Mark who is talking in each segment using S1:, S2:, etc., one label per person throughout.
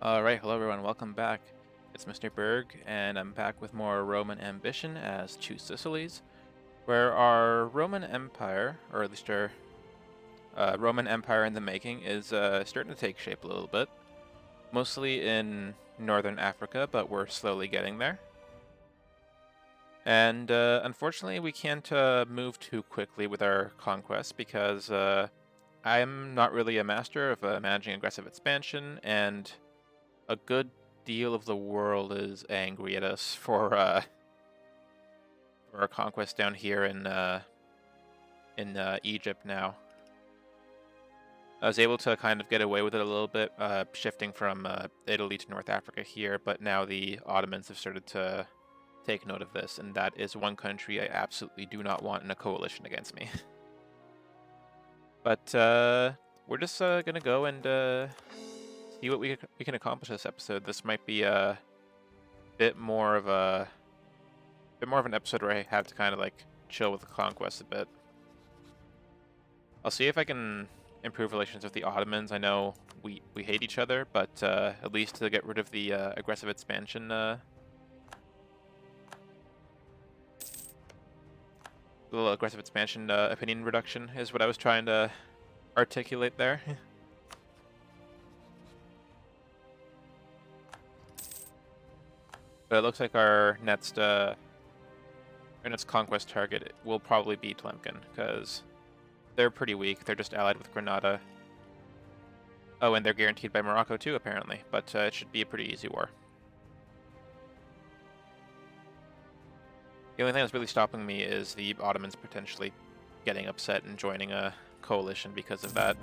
S1: Alright, hello everyone, welcome back. It's Mr. Berg, and I'm back with more Roman ambition as Two Sicilies, where our Roman Empire, or at least our Roman Empire in the making, is starting to take shape a little bit. Mostly in northern Africa, but we're slowly getting there. And unfortunately, we can't move too quickly with our conquest because I'm not really a master of managing aggressive expansion, and a good deal of the world is angry at us for our conquest down here in Egypt now. I was able to kind of get away with it a little bit, shifting from Italy to North Africa here, but now the Ottomans have started to take note of this, and that is one country I absolutely do not want in a coalition against me. But we're just gonna go and see what we can accomplish this episode. This might be a bit more of an episode where I have to kind of like chill with the conquest a bit. I'll see if I can improve relations with the Ottomans. I know we hate each other, but at least to get rid of the aggressive expansion, little aggressive expansion opinion reduction is what I was trying to articulate there. But it looks like our next conquest target will probably be Tlemcen, because they're pretty weak. They're just allied with Granada. Oh, and they're guaranteed by Morocco too, apparently. But it should be a pretty easy war. The only thing that's really stopping me is the Ottomans potentially getting upset and joining a coalition because of that.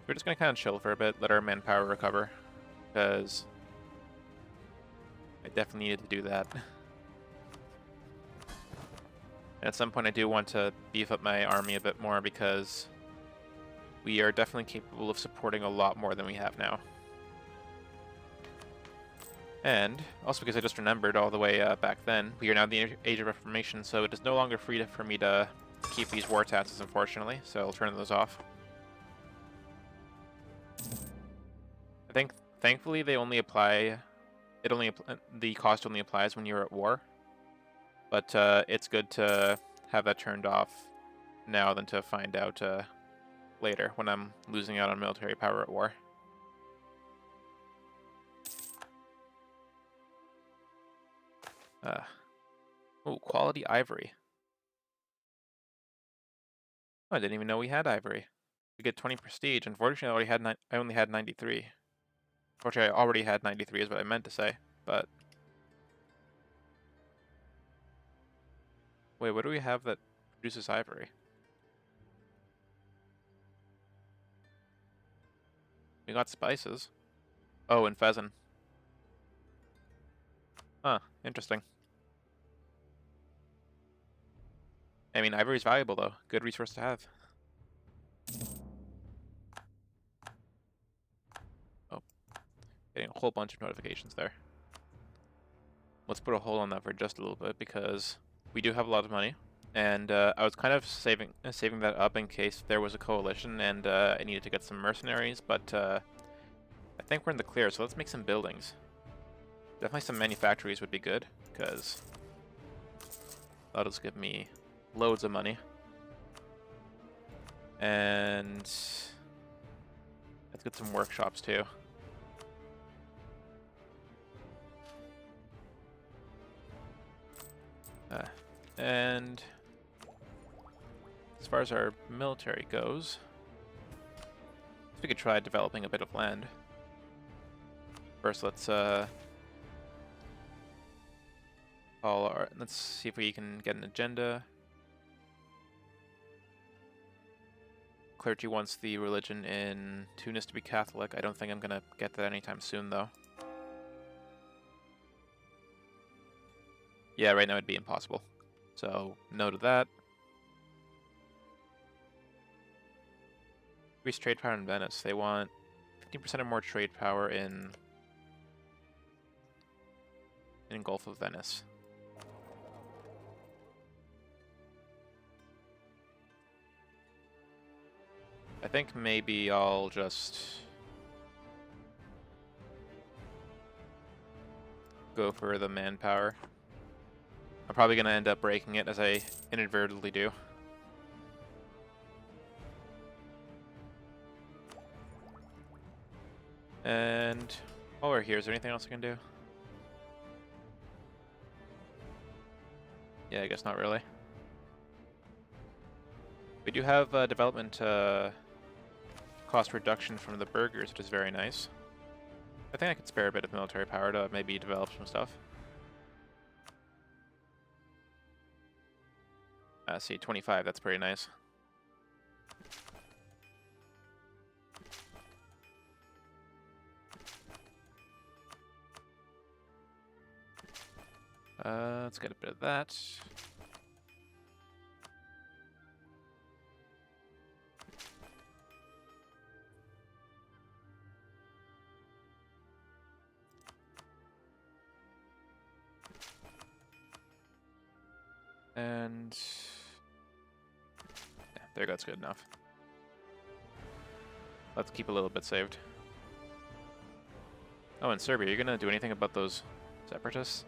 S1: We're just going to kind of chill for a bit, let our manpower recover, because I definitely needed to do that. And at some point I do want to beef up my army a bit more, because we are definitely capable of supporting a lot more than we have now. And also because I just remembered all the way back then, we are now in the Age of Reformation, so it is no longer free for me to keep these war taxes, unfortunately, so I'll turn those off. I think, thankfully, they only apply. The cost only applies when you're at war. But it's good to have that turned off now than to find out later when I'm losing out on military power at war. Oh, quality ivory. Oh, I didn't even know we had ivory. We get 20 prestige. Unfortunately, I only had 93. Unfortunately, I already had 93 is what I meant to say, but... Wait, what do we have that produces ivory? We got spices. Oh, and pheasant. Huh, interesting. I mean, ivory's valuable, though. Good resource to have. Oh, getting a whole bunch of notifications there. Let's put a hold on that for just a little bit, because we do have a lot of money. And I was kind of saving that up in case there was a coalition and I needed to get some mercenaries, but I think we're in the clear, so let's make some buildings. Definitely some manufactories would be good, because that'll just give me loads of money. And let's get some workshops too. And as far as our military goes, we could try developing a bit of land. First, let's see if we can get an agenda. Clergy wants the religion in Tunis to be Catholic. I don't think I'm gonna get that anytime soon, though. Yeah, right now it'd be impossible. So, no to that. Increase trade power in Venice. They want 15% or more trade power in Gulf of Venice. I think maybe I'll just go for the manpower. I'm probably going to end up breaking it, as I inadvertently do. And while we're here, is there anything else I can do? Yeah, I guess not really. We do have development cost reduction from the burgers, which is very nice. I think I could spare a bit of military power to maybe develop some stuff. See, 25, that's pretty nice. Let's get a bit of that. And yeah, there you go, that's good enough. Let's keep a little bit saved. Oh, and Serbia, are you gonna do anything about those separatists?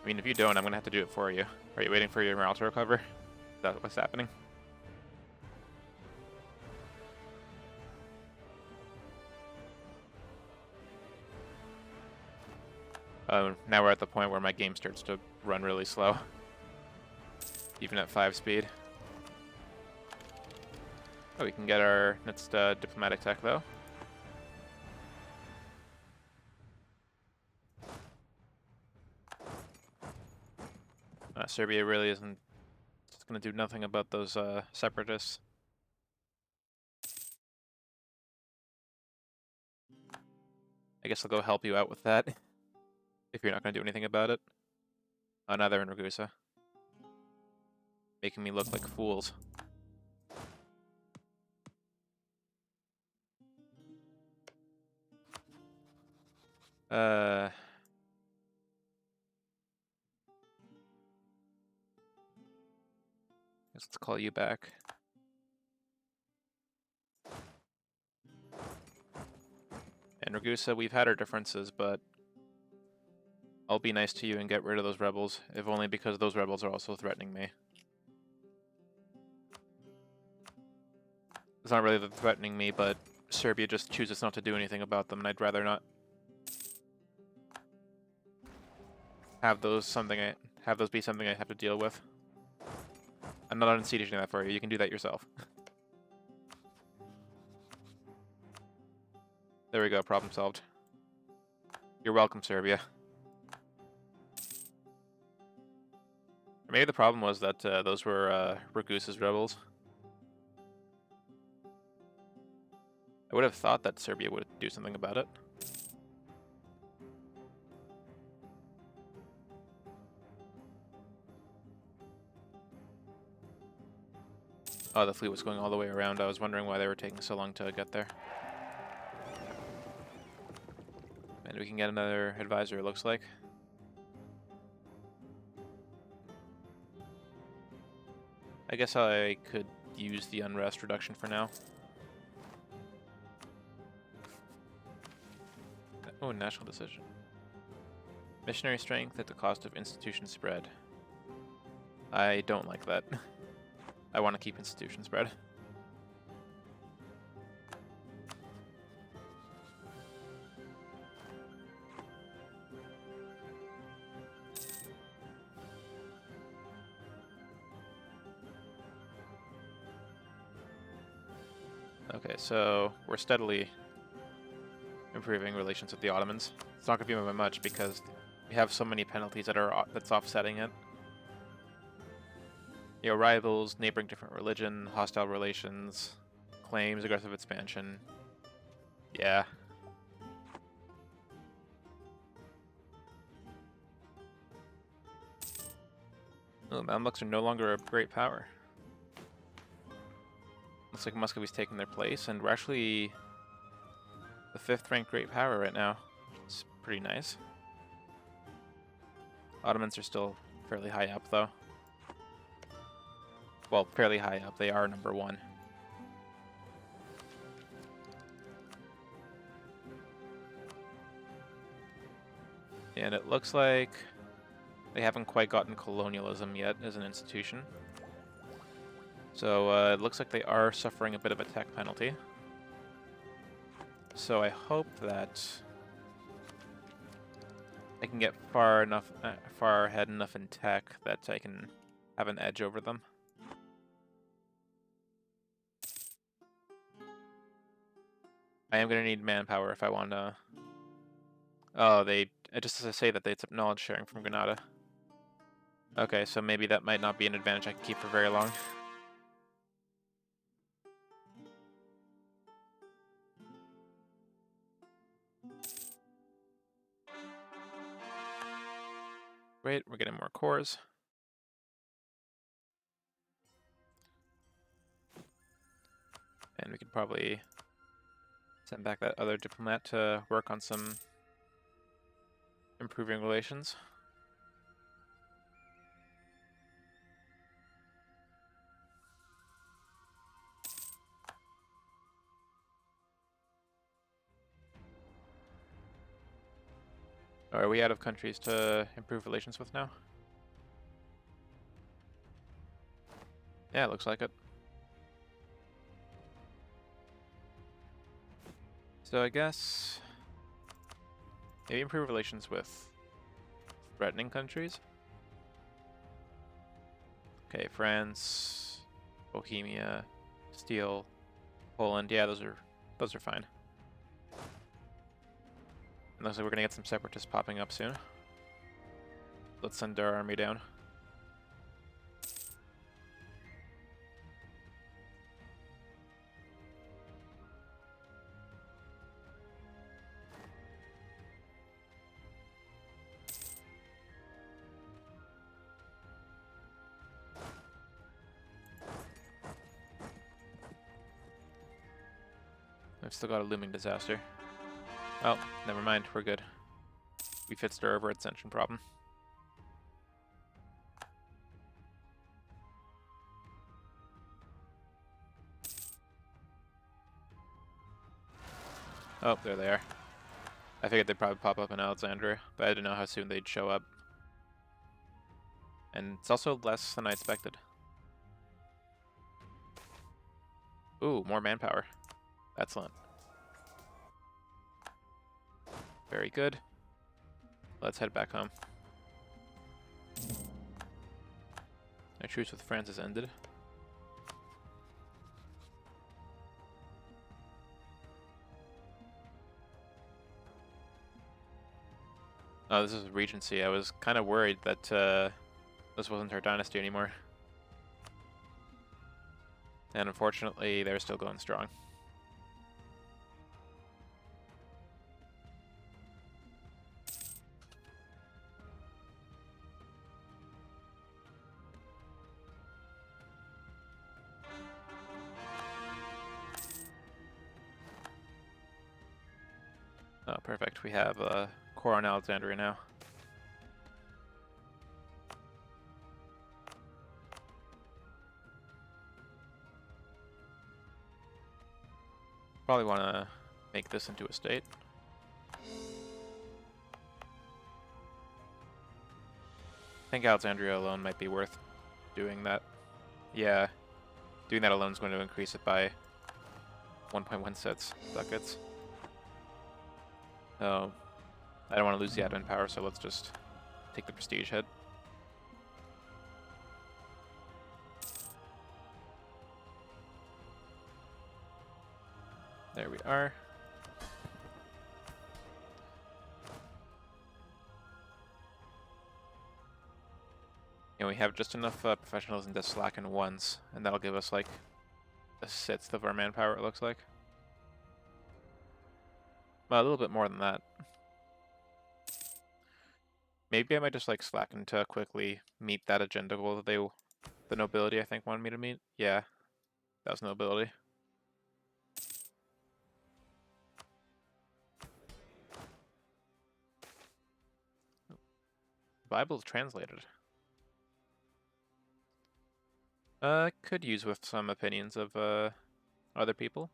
S1: I mean, if you don't, I'm gonna have to do it for you. Are you waiting for your morale to recover? Is that what's happening? Now we're at the point where my game starts to run really slow. Even at 5 speed. Oh, we can get our next diplomatic tech, though. Serbia really isn't just going to do nothing about those separatists. I guess I'll go help you out with that, if you're not going to do anything about it. Oh, now they're in Ragusa. Making me look like fools. Let's call you back. And Ragusa, we've had our differences, but I'll be nice to you and get rid of those rebels, if only because those rebels are also threatening me. It's not really that threatening me, but Serbia just chooses not to do anything about them, and I'd rather not have those be something I have to deal with. I'm not unseating that for you. You can do that yourself. There we go. Problem solved. You're welcome, Serbia. Or maybe the problem was that those were Ragusa's rebels. I would have thought that Serbia would do something about it. Oh, the fleet was going all the way around. I was wondering why they were taking so long to get there. And we can get another advisor, it looks like. I guess I could use the unrest reduction for now. Oh, national decision. Missionary strength at the cost of institution spread. I don't like that. I want to keep institution spread. Okay, so we're steadily improving relations with the Ottomans. It's not going to be by much because we have so many penalties that's offsetting it. You know, rivals, neighboring different religion, hostile relations, claims, aggressive expansion. Yeah. Oh, Mamluks are no longer a great power. Looks like Muscovy's taking their place, and we're actually the 5th ranked great power right now. It's pretty nice. Ottomans are still fairly high up, though. well, fairly high up. They are number 1. And it looks like they haven't quite gotten colonialism yet as an institution. So it looks like they are suffering a bit of a tech penalty. So I hope that I can get far ahead enough in tech that I can have an edge over them. I am going to need manpower if I want to... Oh, they... Just as I say that, they accept knowledge sharing from Granada. Okay, so maybe that might not be an advantage I can keep for very long. Great, we're getting more cores. And we could probably send back that other diplomat to work on some improving relations. Are we out of countries to improve relations with now? Yeah, it looks like it. So I guess maybe improve relations with threatening countries. Okay, France, Bohemia, Steel, Poland. Yeah, those are fine. And looks like we're gonna get some separatists popping up soon. Let's send our army down. I've still got a looming disaster. Oh, never mind, we're good. We fixed our overextension problem. Oh, there they are. I figured they'd probably pop up in Alexandria, but I didn't know how soon they'd show up. And it's also less than I expected. Ooh, more manpower. Excellent. Very good. Let's head back home. My truce with France has ended. Oh, this is Regency. I was kind of worried that this wasn't our dynasty anymore. And unfortunately, they're still going strong. Oh, perfect. We have a core on Alexandria now. Probably want to make this into a state. I think Alexandria alone might be worth doing that. Yeah, doing that alone is going to increase it by 1.1 sets ducats. So I don't want to lose the admin power, so let's just take the prestige hit. There we are. And we have just enough professionals to slacken once, and that'll give us like a sixth of our manpower, it looks like. Well, a little bit more than that. Maybe I might just like slacken to quickly meet that agenda goal that the nobility I think wanted me to meet. Yeah, that was nobility. The Bible is translated. Could use with some opinions of other people.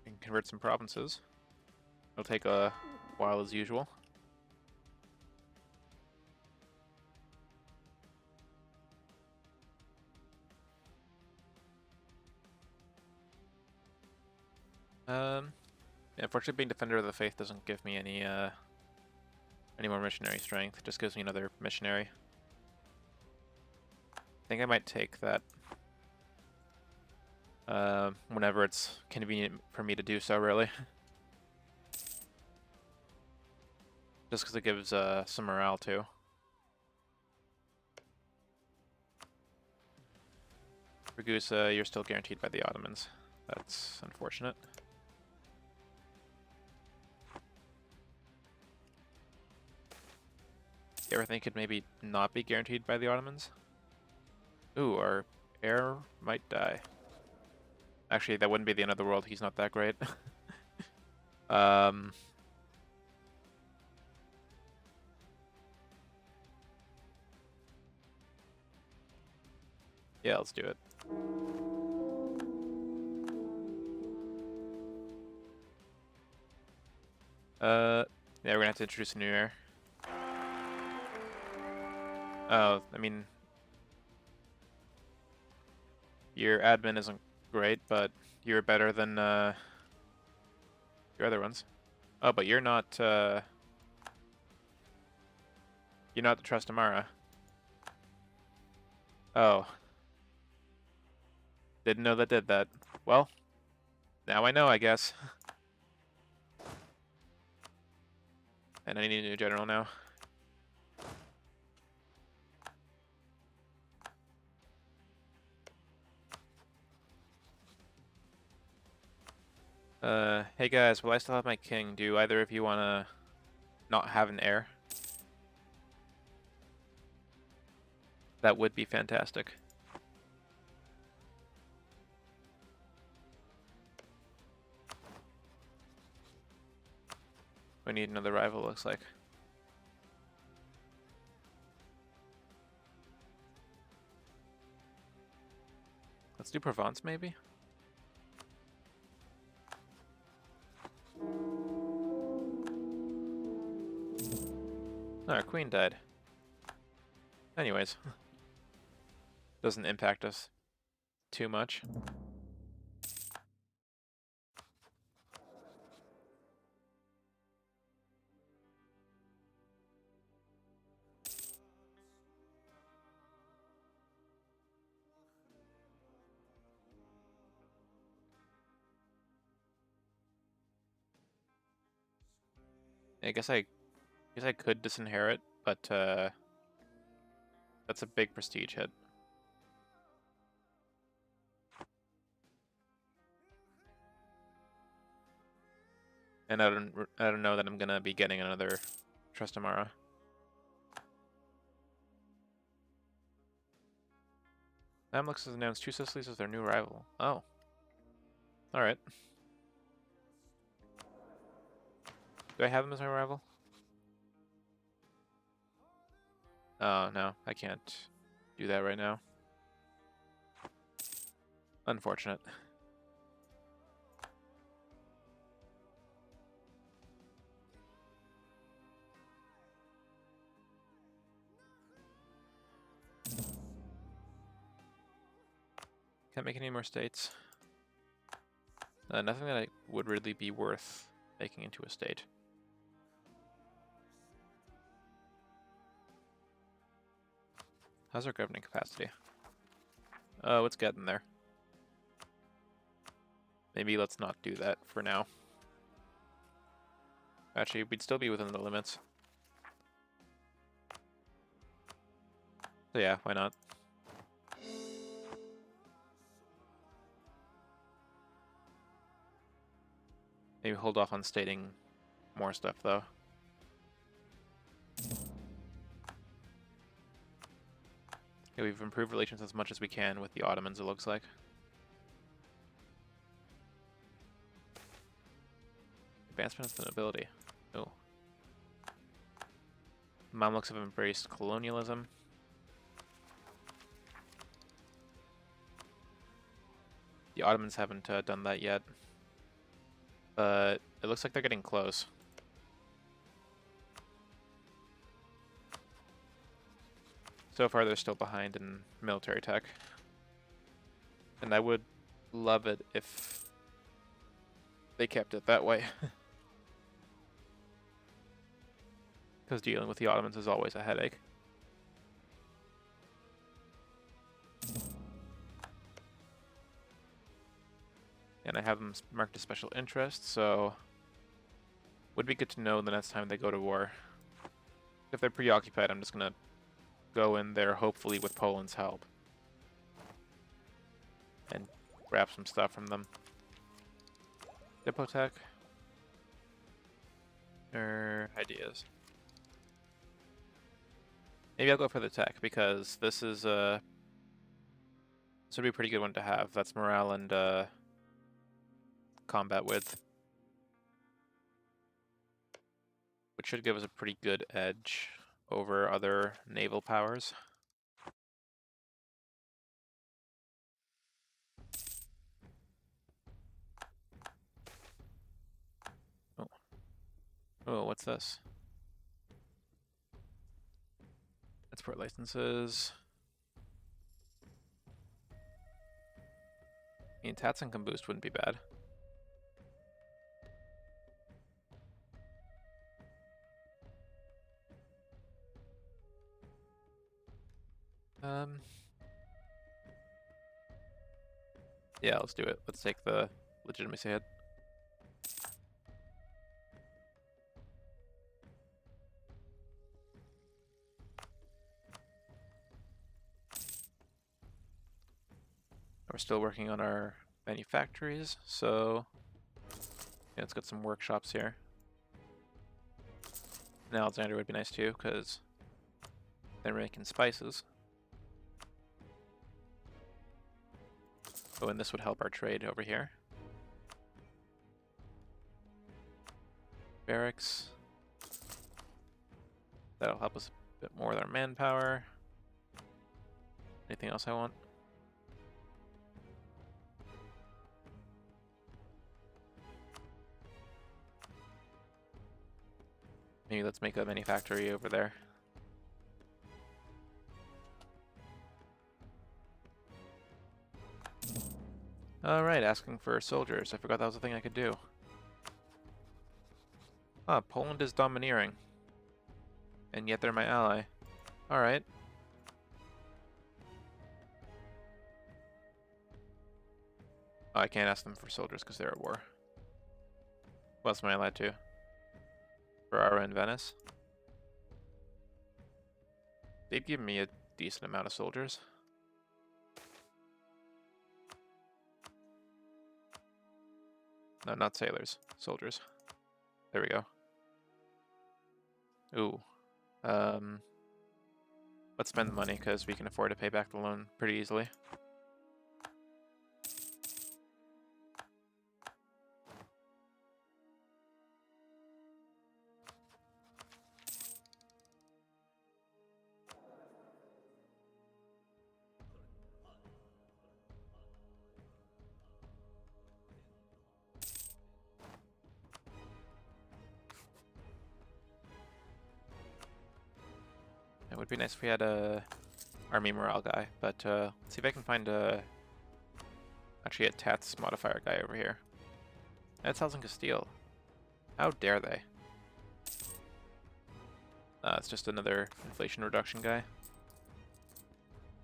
S1: And convert some provinces. It'll take a while as usual. Yeah, unfortunately, being Defender of the Faith doesn't give me any more missionary strength. It just gives me another missionary. I think I might take that whenever it's convenient for me to do so, really. Just because it gives some morale, too. Ragusa, you're still guaranteed by the Ottomans. That's unfortunate. You ever think it maybe not be guaranteed by the Ottomans? Ooh, our heir might die. Actually, that wouldn't be the end of the world. He's not that great. Yeah, let's do it. Yeah, we're gonna have to introduce a new heir. Oh, I mean, your admin isn't great, but you're better than your other ones. Oh, but you're not the Trustamara. Oh. Didn't know that did that. Well, now I know, I guess. And I need a new general now. Hey guys, will I still have my king? Do either of you wanna not have an heir? That would be fantastic. We need another rival, looks like. Let's do Provence, maybe? Oh, our queen died. Anyways. Doesn't impact us too much. I guess I could disinherit, but that's a big prestige hit. And I don't know that I'm gonna be getting another Trustamara. Mamluks has announced two Sicilies as their new rival. Oh. Alright. Do I have them as my rival? Oh, no. I can't do that right now. Unfortunate. Can't make any more states. Nothing that would really be worth making into a state. How's our governing capacity? Oh, it's getting there. Maybe let's not do that for now. Actually, we'd still be within the limits. So yeah, why not? Maybe hold off on stating more stuff, though. Yeah, we've improved relations as much as we can with the Ottomans, it looks like. Advancement of the nobility. Oh. Mamluks have embraced colonialism. The Ottomans haven't done that yet. But it looks like they're getting close. So far, they're still behind in military tech. And I would love it if they kept it that way. Because dealing with the Ottomans is always a headache. And I have them marked as special interest, so would be good to know the next time they go to war. If they're preoccupied, I'm just gonna go in there, hopefully with Poland's help, and grab some stuff from them. Dipotech. Ideas. Maybe I'll go for the tech, because this is this would be a pretty good one to have. That's morale and combat width, which should give us a pretty good edge over other naval powers. Oh, oh, what's this? Export licenses. I mean, Tatson can boost wouldn't be bad. Yeah, let's do it. Let's take the legitimacy hit. We're still working on our manufactories, so yeah, let's get some workshops here. And Alexander would be nice too, because they're making spices. Oh, and this would help our trade over here. Barracks. That'll help us a bit more with our manpower. Anything else I want? Maybe let's make a manufactory over there. Alright, asking for soldiers. I forgot that was a thing I could do. Ah, Poland is domineering. And yet they're my ally. Alright. Oh, I can't ask them for soldiers because they're at war. What else am I allowed to? Ferrara and Venice. They'd give me a decent amount of soldiers. No, not sailors. Soldiers. There we go. Ooh. Let's spend the money because we can afford to pay back the loan pretty easily. It would be nice if we had a army morale guy, but let's see if I can find actually a Tats modifier guy over here. That's Housing Castile. How dare they? It's just another inflation reduction guy.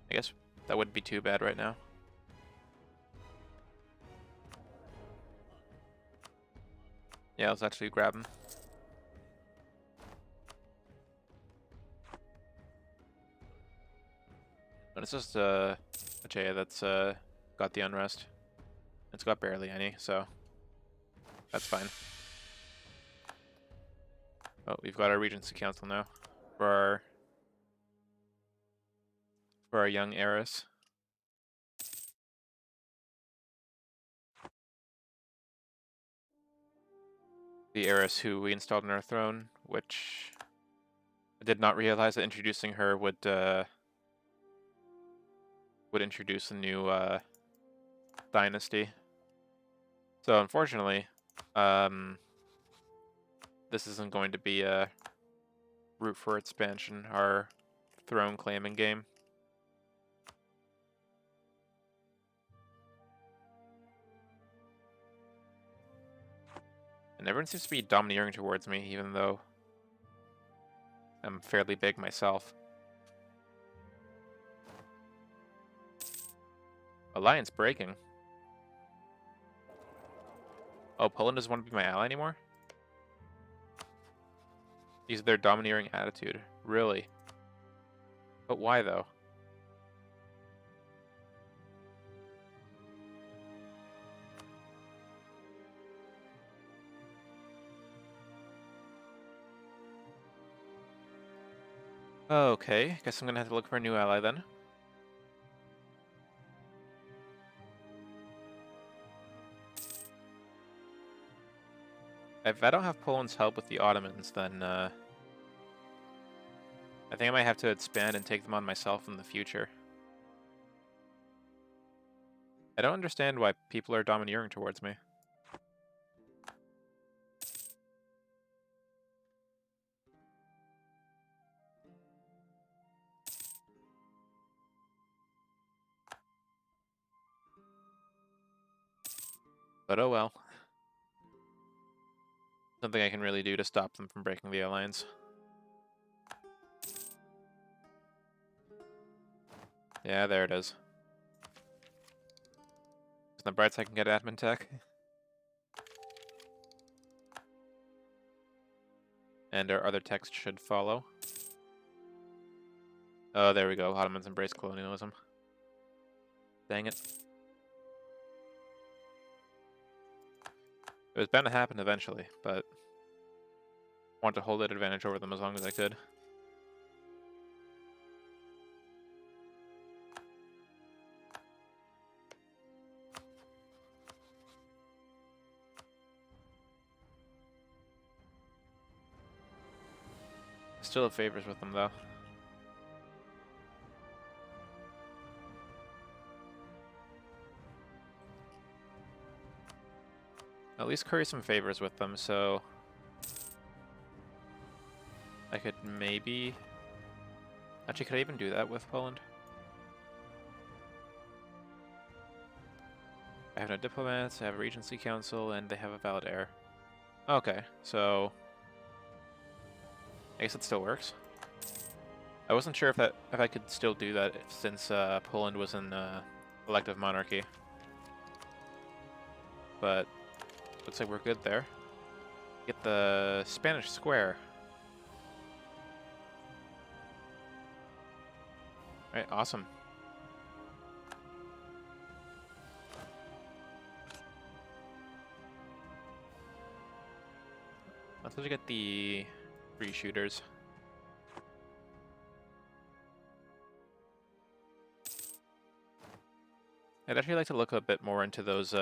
S1: I guess that wouldn't be too bad right now. Yeah, let's actually grab him. But it's just a Jaya that's got the unrest. It's got barely any, so that's fine. Oh, we've got our Regency Council now for our young heiress. the heiress who we installed on our throne, which I did not realize that introducing her would introduce a new dynasty. So unfortunately, this isn't going to be a route for expansion, our throne claiming game. And everyone seems to be domineering towards me, even though I'm fairly big myself. Alliance breaking. Oh, Poland doesn't want to be my ally anymore? Because of their domineering attitude. Really? But why, though? Okay, guess I'm gonna have to look for a new ally then. If I don't have Poland's help with the Ottomans, then I think I might have to expand and take them on myself in the future. I don't understand why people are domineering towards me. But oh well. Nothing I can really do to stop them from breaking the alliance. Yeah, there it is. On the bright side, I can get admin tech. And our other text should follow. Oh, there we go. Ottomans embrace colonialism. Dang it. It was bound to happen eventually, but I want to hold that advantage over them as long as I could. Still have favors with them, though. At least curry some favors with them, so I could maybe... Actually, could I even do that with Poland? I have no diplomats, I have a regency council, and they have a valid heir. Okay, so I guess it still works. I wasn't sure if I could still do that since Poland was an elective monarchy. But looks like we're good there. Get the Spanish square. Alright, awesome. Let's get the free shooters. I'd actually like to look a bit more into those,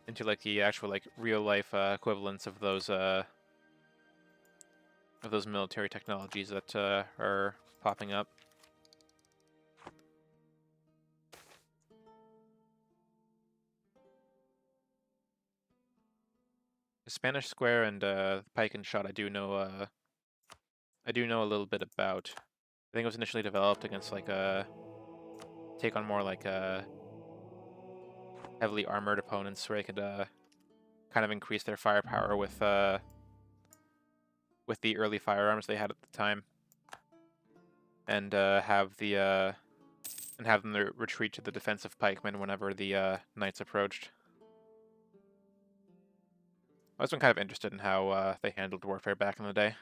S1: into like the actual like real life equivalents of those military technologies that are popping up. The Spanish square and pike and shot, I do know a little bit about. I think it was initially developed against like take on more like heavily armored opponents, where they could kind of increase their firepower with the early firearms they had at the time, and have them retreat to the defensive pikemen whenever the knights approached. I was been kind of interested in how they handled warfare back in the day.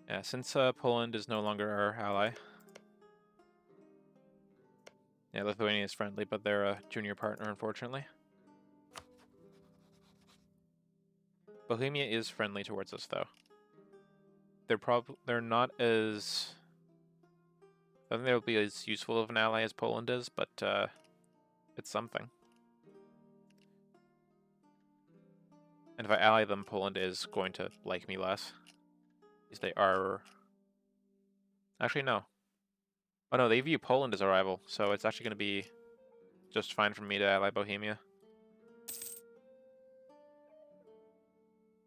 S1: Yeah, since Poland is no longer our ally. Yeah, Lithuania is friendly, but they're a junior partner, unfortunately. Bohemia is friendly towards us, though. They're not as I don't think it'll be as useful of an ally as Poland is, but it's something. And if I ally them, Poland is going to like me less. Because they are... Actually, no. Oh no, they view Poland as a rival, so it's actually going to be just fine for me to ally Bohemia.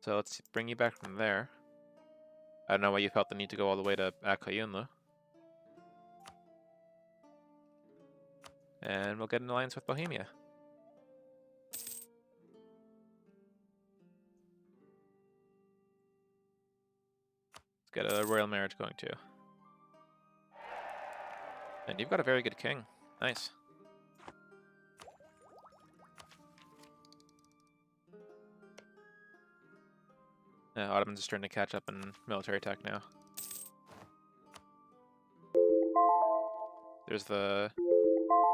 S1: So let's bring you back from there. I don't know why you felt the need to go all the way to Akayunlu. And we'll get an alliance with Bohemia. Let's get a royal marriage going too. And you've got a very good king. Nice. Ottomans are starting to catch up in military tech now. There's the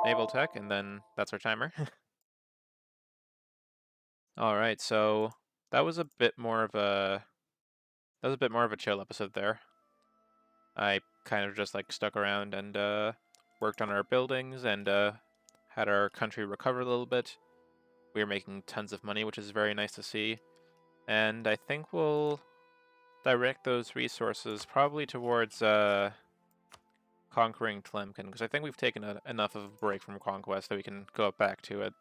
S1: naval tech, and then that's our timer. All right, so that was a bit more of a chill episode there. I kind of just like stuck around and worked on our buildings and had our country recover a little bit. We were making tons of money, which is very nice to see. And I think we'll direct those resources probably towards conquering Tlemcen, because I think we've taken enough of a break from conquest that we can go back to it.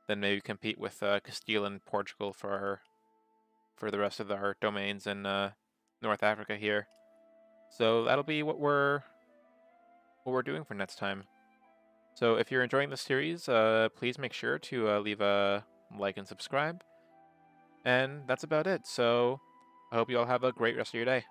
S1: Then maybe compete with Castile and Portugal for the rest of our domains in North Africa here. So that'll be what we're doing for next time. So if you're enjoying this series, please make sure to leave a like and subscribe. And that's about it. So I hope you all have a great rest of your day.